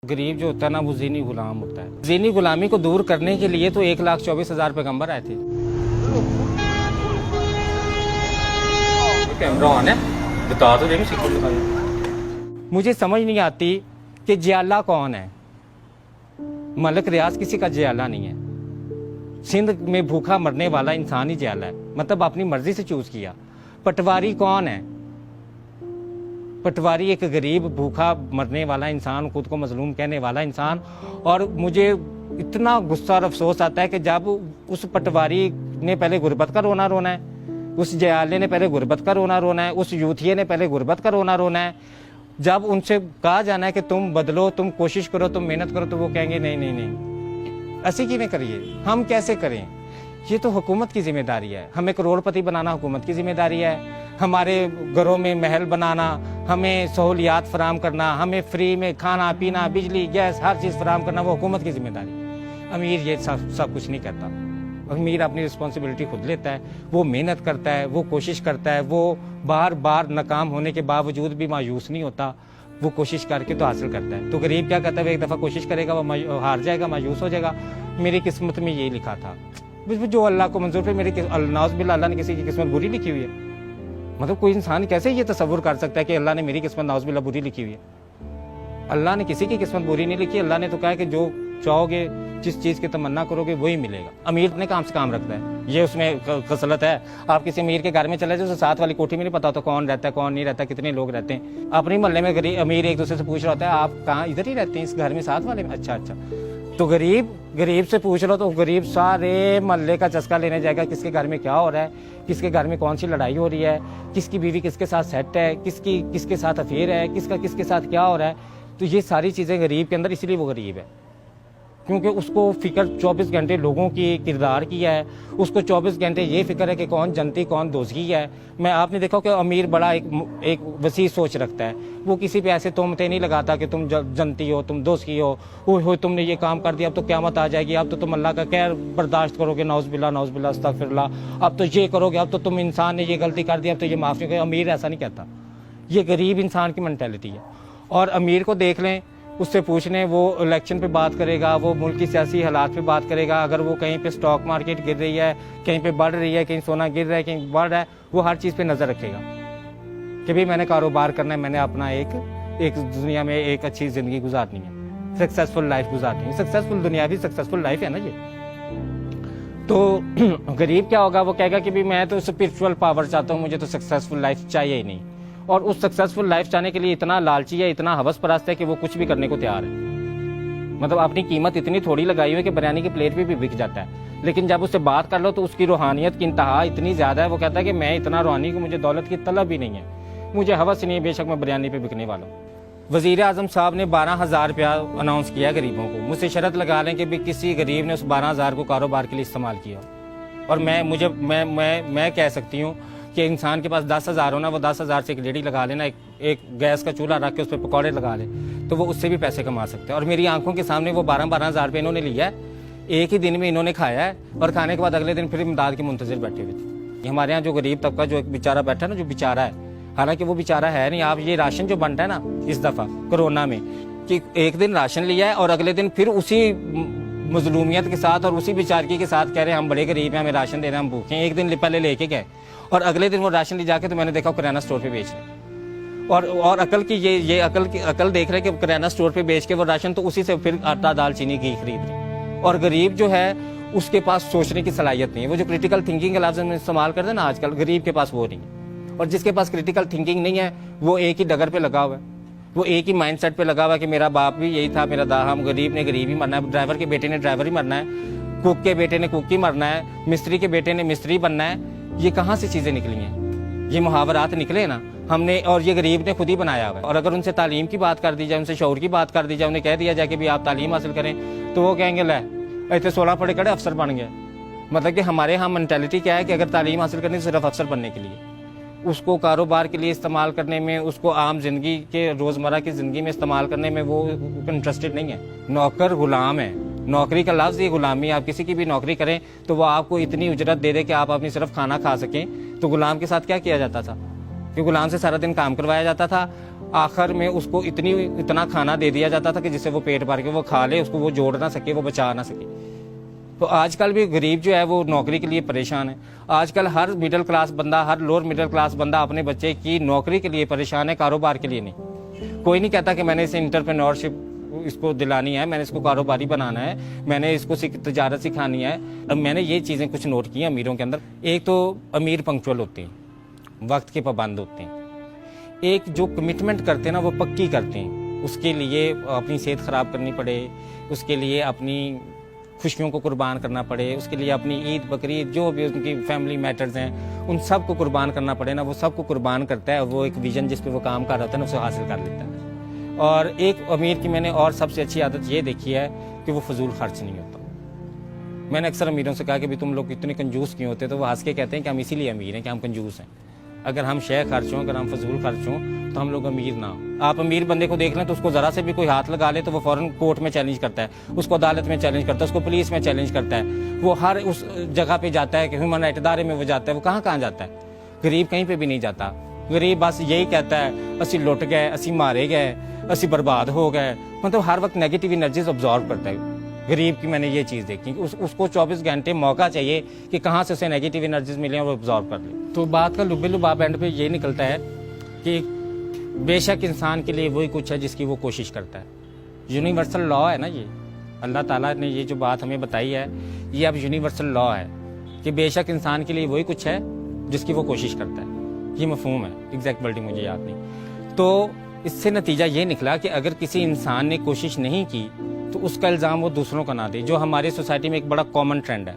गरीब जो होता है ना वो ज़ीनी गुलाम होता है। ज़ीनी गुलामी को दूर करने के लिए तो 1,24,000 पैगंबर आए थे। कैमरा ऑन है, बता तो देंगे। मुझे समझ नहीं आती कि जियाला कौन है। मलक रियाज किसी का जियाला नहीं है। सिंध में भूखा मरने वाला इंसान ही जियाला है, मतलब अपनी मर्जी से चूज किया। पटवारी कौन है? पटवारी एक गरीब भूखा मरने वाला इंसान, खुद को मजलूम कहने वाला इंसान। और मुझे इतना गुस्सा और अफसोस आता है कि जब उस पटवारी ने पहले गुर्बत का रोना रोना है, उस जयाले ने पहले गुर्बत का रोना रोना है, उस यूथिये ने पहले गुर्बत का रोना रोना है। जब उनसे कहा जाना है कि तुम बदलो, तुम कोशिश करो, तुम मेहनत करो, तो वो कहेंगे नहीं नहीं नहीं, ऐसी किवें करिए, हम कैसे करें, ये तो हुकूमत की जिम्मेदारी है। हमें करोड़पति बनाना हुकूमत की जिम्मेदारी है। हमारे घरों में महल बनाना, हमें सहूलियात फराम करना, हमें फ्री में खाना पीना, बिजली, गैस, हर चीज़ फराम करना, वो हुकूमत की जिम्मेदारी है। अमीर ये सब कुछ नहीं करता। अमीर अपनी रिस्पॉन्सिबिलिटी खुद लेता है, वो मेहनत करता है, वो कोशिश करता है, वो बार बार नाकाम होने के बावजूद भी मायूस नहीं होता, वो कोशिश करके तो हासिल करता है। तो गरीब क्या करता है, वो एक दफ़ा कोशिश करेगा, वो हार जाएगा, मायूस हो जाएगा। मेरी किस्मत में ये लिखा था, जो अल्लाह को मंजूर पे मेरी नाउज़ बिल्लाह अल्लाह ने किसी की किस्मत बुरी लिखी हुई है। मतलब कोई इंसान कैसे ये तसव्वुर कर सकता है कि अल्लाह ने मेरी किस्मत नाउज़ बिल्लाह बुरी लिखी हुई है। अल्लाह ने किसी की किस्मत बुरी नहीं लिखी। अल्लाह ने तो कहा कि जो चाहोगे, जिस चीज़ की तमन्ना करोगे वही मिलेगा। अमीर अपने काम से काम रखता है, ये उसमें खसलत है। आप किसी अमीर के घर में चले जाओ, उसे साथ वाली कोठी में नहीं पता होता कौन रहता है कौन नहीं रहता, कितने लोग रहते हैं। अपने मोहल्ले में गरीब अमीर एक दूसरे से पूछ रहा होता है, आप कहाँ, इधर ही रहते हैं इस घर में साथ वाले में? अच्छा अच्छा। तो गरीब से पूछ लो तो गरीब सारे मोहल्ले का चस्का लेने जाएगा, किसके घर में क्या हो रहा है, किसके घर में कौन सी लड़ाई हो रही है, किसकी बीवी किसके साथ सेट है, किसके साथ अफेयर है, किसका किसके साथ क्या हो रहा है। तो ये सारी चीज़ें गरीब के अंदर, इसलिए वो गरीब है, क्योंकि उसको फिक्र 24 घंटे लोगों की किरदार की है। उसको 24 घंटे ये फिक्र है कि कौन जनती कौन दोज़गी है। मैं आपने देखा कि अमीर बड़ा एक वसी सोच रखता है, वो किसी पे ऐसे तोहमतें नहीं लगाता कि तुम जनती हो, तुम दोज़गी हो तुमने ये काम कर दिया, अब तो क़यामत आ जाएगी, अब तो तुम अल्लाह का कहर बर्दाश्त करोगे, नाउज़ बिल्लाह अस्तगफिरुल्लाह, अब तो ये करोगे, अब तो तुम इंसान ने ये गलती कर दी, अब तो ये माफ़ नहीं करोगे। अमीर ऐसा नहीं कहता, ये गरीब इंसान की मेंटालिटी है। और अमीर को देख लें, उससे पूछ लें, वो इलेक्शन पे बात करेगा, वो मुल्क की सियासी हालात पे बात करेगा। अगर वो कहीं पे स्टॉक मार्केट गिर रही है, कहीं पे बढ़ रही है, कहीं सोना गिर रहा है, कहीं बढ़ रहा है, वो हर चीज़ पे नज़र रखेगा कि भाई मैंने कारोबार करना है, मैंने अपना एक दुनिया में एक अच्छी ज़िंदगी गुजारनी है, सक्सेसफुल लाइफ गुजारनी है। सक्सेसफुल दुनिया भी सक्सेसफुल लाइफ है ना ये। तो गरीब क्या होगा, वो कहेगा कि भाई मैं तो स्पिरिचुअल पावर चाहता हूँ, मुझे तो सक्सेसफुल लाइफ चाहिए ही नहीं। और उस सक्सेसफुल लाइफ चाहने के लिए इतना लालची है, इतना हवस परस्त है कि वो कुछ भी करने को तैयार है। मतलब अपनी कीमत इतनी थोड़ी लगाई हुई है कि बिरयानी की प्लेट पे भी बिक जाता है। लेकिन जब उससे बात कर लो तो उसकी रूहानियत की इंतहा इतनी ज़्यादा है, वो कहता है कि मैं इतना रूहानी हूँ, मुझे दौलत की तलब ही नहीं है, मुझे हवस नहीं है, बेशक मैं बिरयानी पे बिकने वाला हूँ। वज़ीर आज़म साहब ने 12,000 रुपया अनाउंस किया गरीबों को। मुझसे शर्त लगा लें कि भी किसी गरीब ने उस 12,000 को कारोबार के लिए इस्तेमाल किया। और मैं कह सकती हूँ कि इंसान के पास 10,000 हो ना, वो 10,000 से एक लेडी लगा लेना, एक गैस का चूल्हा रख के उस पर पकौड़े लगा ले, तो वो उससे भी पैसे कमा सकते हैं। और मेरी आंखों के सामने वो 12,000 रुपये इन्होंने लिया है, एक ही दिन में इन्होंने खाया है, और खाने के बाद अगले दिन फिर इमदाद के मुंतज़िर बैठे हुए थे। हमारे यहाँ जो गरीब तबका, जो एक बेचारा बैठा है ना, जो बेचारा है, हालांकि वो बेचारा है नहीं। आप ये राशन जो बनता है ना इस दफ़ा कोरोना में, कि एक दिन राशन लिया है और अगले दिन फिर उसी मजलूमियत के साथ और उसी बेचारगी के साथ कह रहे हैं हम बड़े गरीब हैं, हमें राशन देना, हम भूखे हैं। एक दिन पहले लेके गए और अगले दिन वो राशन ले जाके, तो मैंने देखा किराना स्टोर पे बेच रहे। और अकल की ये अकल देख रहे कि किराना स्टोर पे बेच के वो राशन, तो उसी से फिर आटा दाल चीनी घी खरीद रहे। और गरीब जो है उसके पास सोचने की सलाहियत नहीं है। वो जो क्रिटिकल थिंकिंग का लफ्ज़ इस्तेमाल करते हैं ना आजकल, गरीब के पास वो नहीं है। और जिसके पास क्रिटिकल थिंकिंग नहीं है, वो एक ही डगर पे लगा हुआ है, वो एक ही माइंड सेट पे लगा हुआ है कि मेरा बाप भी यही था, मेरा हम गरीब ने गरीब ही मरना है, ड्राइवर के बेटे ने ड्राइवर ही मरना है, कुक के बेटे ने कुक ही मरना है, मिस्त्री के बेटे ने मिस्त्री बनना है। ये कहाँ से चीज़ें निकली हैं? ये मुहावरात निकले ना हमने, और ये गरीब ने खुद ही बनाया हुआ है। और अगर उनसे तालीम की बात कर दी जाए, उनसे शऊर की बात कर दी जाए, उन्हें कह दिया जाए कि भी आप तालीम हासिल करें, तो वो कहेंगे ले इतने 16 पढ़े कड़े अफसर बन गए। मतलब कि हमारे यहाँ मेंटालिटी क्या है कि अगर तालीम हासिल करनी सिर्फ अफसर बनने के लिए, उसको कारोबार के लिए इस्तेमाल करने में, उसको आम जिंदगी के रोज़मर्रा की ज़िंदगी में इस्तेमाल करने में वो इंटरेस्टेड नहीं है। नौकर गुलाम है, नौकरी का लफ्ज़ ये गुलामी। आप किसी की भी नौकरी करें तो वो आपको इतनी उजरत दे दे कि आप अपनी सिर्फ खाना खा सकें। तो गुलाम के साथ क्या किया जाता था कि गुलाम से सारा दिन काम करवाया जाता था, आखिर में उसको इतना खाना दे दिया जाता था कि जिससे वो पेट भर के वो खा ले, उसको वो जोड़ ना सके, वो बचा ना सके। तो आजकल भी गरीब जो है वो नौकरी के लिए परेशान है। आजकल हर मिडिल क्लास बंदा, हर लोअर मिडिल क्लास बंदा अपने बच्चे की नौकरी के लिए परेशान है, कारोबार के लिए नहीं। कोई नहीं कहता कि मैंने इसे इंटरप्रेन्योरशिप इसको दिलानी है, मैंने इसको कारोबारी बनाना है, मैंने इसको तजारत सिखानी है। अब मैंने ये चीज़ें कुछ नोट की अमीरों के अंदर। एक तो अमीर पंक्चुअल होते हैं, वक्त के पाबंद होते हैं। एक जो कमिटमेंट करते हैं ना वो पक्की करते हैं। उसके लिए अपनी सेहत ख़राब करनी पड़े, उसके लिए अपनी खुशियों को कुर्बान करना पड़े, उसके लिए अपनी ईद बकरीद जो भी उनकी फैमिली मैटर्स हैं उन सब को कुर्बान करना पड़े ना, वो सब को कुर्बान करता है और वो एक विजन जिस पे वो काम कर रहा होता है ना उसे हासिल कर लेता है। और एक अमीर की मैंने और सबसे अच्छी आदत ये देखी है कि वो फजूल खर्च नहीं होता। मैंने अक्सर अमीरों से कहा कि भाई तुम लोग इतने कंजूस क्यों होते, तो वो हंस के कहते हैं कि हम इसीलिए अमीर हैं कि हम कंजूस हैं। अगर हम शय खर्च हों, अगर हम फजूल खर्च हों तो हम लोग अमीर ना हो। आप अमीर बंदे को देख लें तो उसको ज़रा से भी कोई हाथ लगा ले तो वो फ़ौरन कोर्ट में चैलेंज करता है, उसको अदालत में चैलेंज करता है, उसको पुलिस में चैलेंज करता है। वो हर उस जगह पे जाता है कि ह्यूमन राइट इदारे में वो जाता है। वो कहाँ जाता है? गरीब कहीं पर भी नहीं जाता। गरीब बस यही कहता है असी लुट गए, असी मारे गए, असी बर्बाद हो गए। मतलब हर वक्त नेगेटिव एनर्जीज ऑब्जॉर्व करता है। गरीब की मैंने ये चीज़ देखी कि उसको 24 घंटे मौका चाहिए कि कहाँ से उसे नेगेटिव एनर्जीज मिले और वो ऑब्जॉर्व कर ले। तो बात का लुबे लुबाब एंड पे ये निकलता है कि बेशक इंसान के लिए वही कुछ है जिसकी वो कोशिश करता है। यूनिवर्सल लॉ है ना ये, अल्लाह ताला ने ये जो बात हमें बताई है ये अब यूनिवर्सल लॉ है कि बेशक इंसान के लिए वही कुछ है जिसकी वो कोशिश करता है। ये मफहूम है, एग्जैक्ट वर्डिंग मुझे याद नहीं। तो इससे नतीजा ये निकला कि अगर किसी इंसान ने कोशिश नहीं की तो उसका इल्ज़ाम वो दूसरों का ना दे, जो हमारी सोसाइटी में एक बड़ा कॉमन ट्रेंड है।